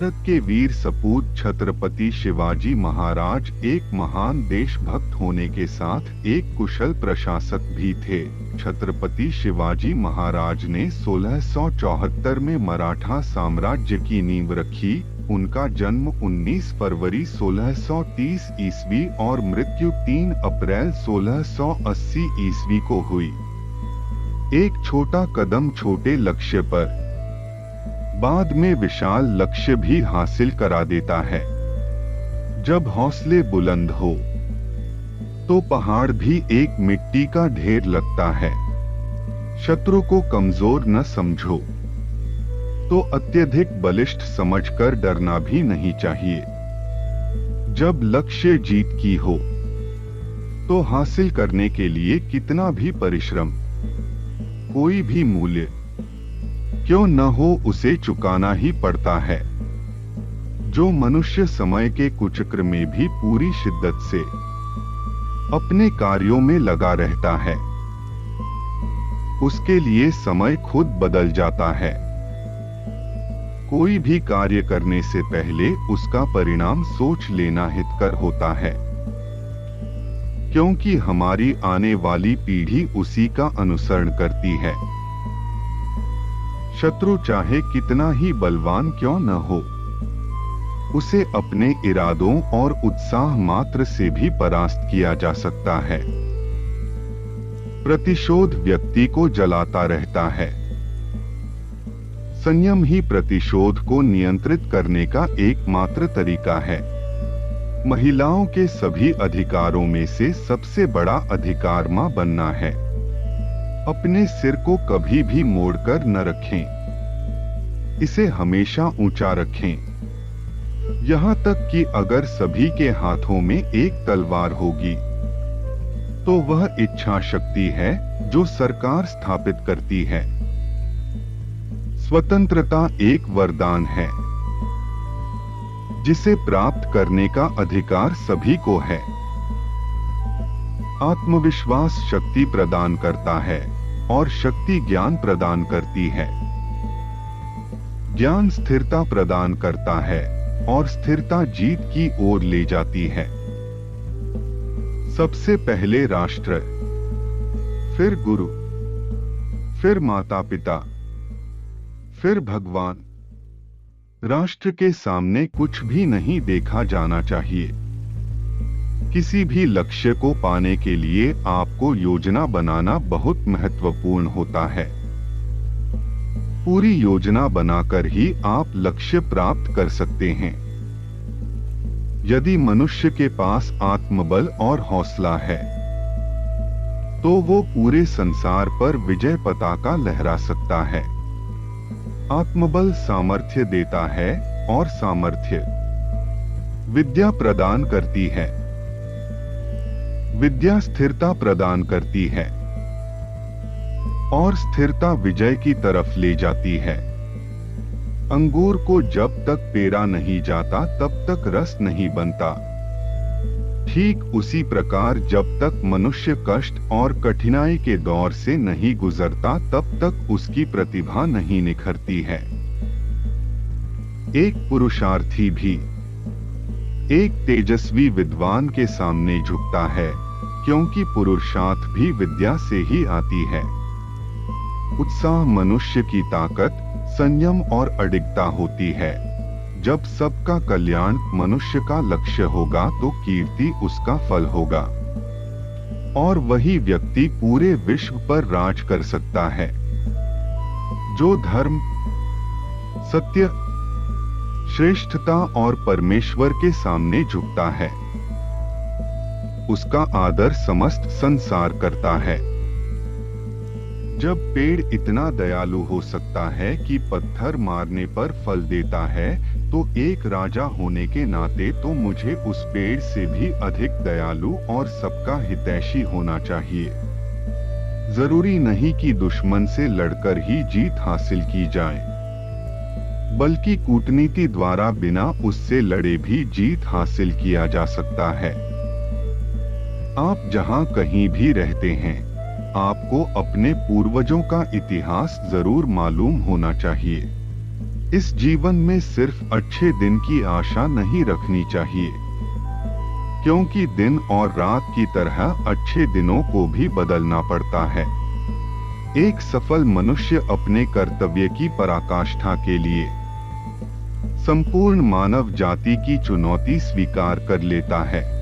भारत के वीर सपूत छत्रपति शिवाजी महाराज एक महान देशभक्त होने के साथ एक कुशल प्रशासक भी थे। छत्रपति शिवाजी महाराज ने 1674 में मराठा साम्राज्य की नींव रखी। उनका जन्म 19 फरवरी 1630 ईस्वी और मृत्यु 3 अप्रैल 1680 ईस्वी को हुई। एक छोटा कदम छोटे लक्ष्य पर बाद में विशाल लक्ष्य भी हासिल करा देता है। जब हौसले बुलंद हो तो पहाड़ भी एक मिट्टी का ढेर लगता है। शत्रु को कमजोर न समझो तो अत्यधिक बलिष्ठ समझकर डरना भी नहीं चाहिए। जब लक्ष्य जीत की हो तो हासिल करने के लिए कितना भी परिश्रम, कोई भी मूल्य क्यों न हो उसे चुकाना ही पड़ता है। जो मनुष्य समय के कुचक्र में भी पूरी शिद्दत से अपने कार्यों में लगा रहता है, उसके लिए समय खुद बदल जाता है। कोई भी कार्य करने से पहले उसका परिणाम सोच लेना हितकर होता है, क्योंकि हमारी आने वाली पीढ़ी उसी का अनुसरण करती है। शत्रु चाहे कितना ही बलवान क्यों न हो, उसे अपने इरादों और उत्साह मात्र से भी परास्त किया जा सकता है। प्रतिशोध व्यक्ति को जलाता रहता है। संयम ही प्रतिशोध को नियंत्रित करने का एकमात्र तरीका है। महिलाओं के सभी अधिकारों में से सबसे बड़ा अधिकार मां बनना है। अपने सिर को कभी भी मोड़कर न रखें, इसे हमेशा ऊंचा रखें। यहाँ तक कि अगर सभी के हाथों में एक तलवार होगी तो वह इच्छा शक्ति है जो सरकार स्थापित करती है। स्वतंत्रता एक वरदान है जिसे प्राप्त करने का अधिकार सभी को है। आत्मविश्वास शक्ति प्रदान करता है और शक्ति ज्ञान प्रदान करती है। ज्ञान स्थिरता प्रदान करता है और स्थिरता जीत की ओर ले जाती है। सबसे पहले राष्ट्र, फिर गुरु, फिर माता पिता, फिर भगवान। राष्ट्र के सामने कुछ भी नहीं देखा जाना चाहिए। किसी भी लक्ष्य को पाने के लिए आपको योजना बनाना बहुत महत्वपूर्ण होता है। पूरी योजना बनाकर ही आप लक्ष्य प्राप्त कर सकते हैं। यदि मनुष्य के पास आत्मबल और हौसला है तो वो पूरे संसार पर विजय पताका लहरा सकता है। आत्मबल सामर्थ्य देता है और सामर्थ्य विद्या प्रदान करती है। विद्या स्थिरता प्रदान करती है और स्थिरता विजय की तरफ ले जाती है। अंगूर को जब तक पेरा नहीं जाता तब तक रस नहीं बनता। ठीक उसी प्रकार जब तक मनुष्य कष्ट और कठिनाई के दौर से नहीं गुजरता तब तक उसकी प्रतिभा नहीं निखरती है। एक पुरुषार्थी भी एक तेजस्वी विद्वान के सामने झुकता है, क्योंकि पुरुषार्थ भी विद्या से ही आती है। उत्साह मनुष्य की ताकत, संयम और अडिगता होती है। जब सबका कल्याण मनुष्य का लक्ष्य होगा तो कीर्ति उसका फल होगा और वही व्यक्ति पूरे विश्व पर राज कर सकता है। जो धर्म, सत्य, श्रेष्ठता और परमेश्वर के सामने झुकता है उसका आदर समस्त संसार करता है। जब पेड़ इतना दयालु हो सकता है कि पत्थर मारने पर फल देता है तो एक राजा होने के नाते तो मुझे उस पेड़ से भी अधिक दयालु और सबका हितैषी होना चाहिए। जरूरी नहीं कि दुश्मन से लड़कर ही जीत हासिल की जाए, बल्कि कूटनीति द्वारा बिना उससे लड़े भी जीत हासिल किया जा सकता है। आप जहां कहीं भी रहते हैं, आपको अपने पूर्वजों का इतिहास जरूर मालूम होना चाहिए। इस जीवन में सिर्फ अच्छे दिन की आशा नहीं रखनी चाहिए, क्योंकि दिन और रात की तरह अच्छे दिनों को भी बदलना पड़ता है। एक सफल मनुष्य अपने कर्तव्य की पराकाष्ठा के लिए संपूर्ण मानव जाति की चुनौती स्वीकार कर लेता है।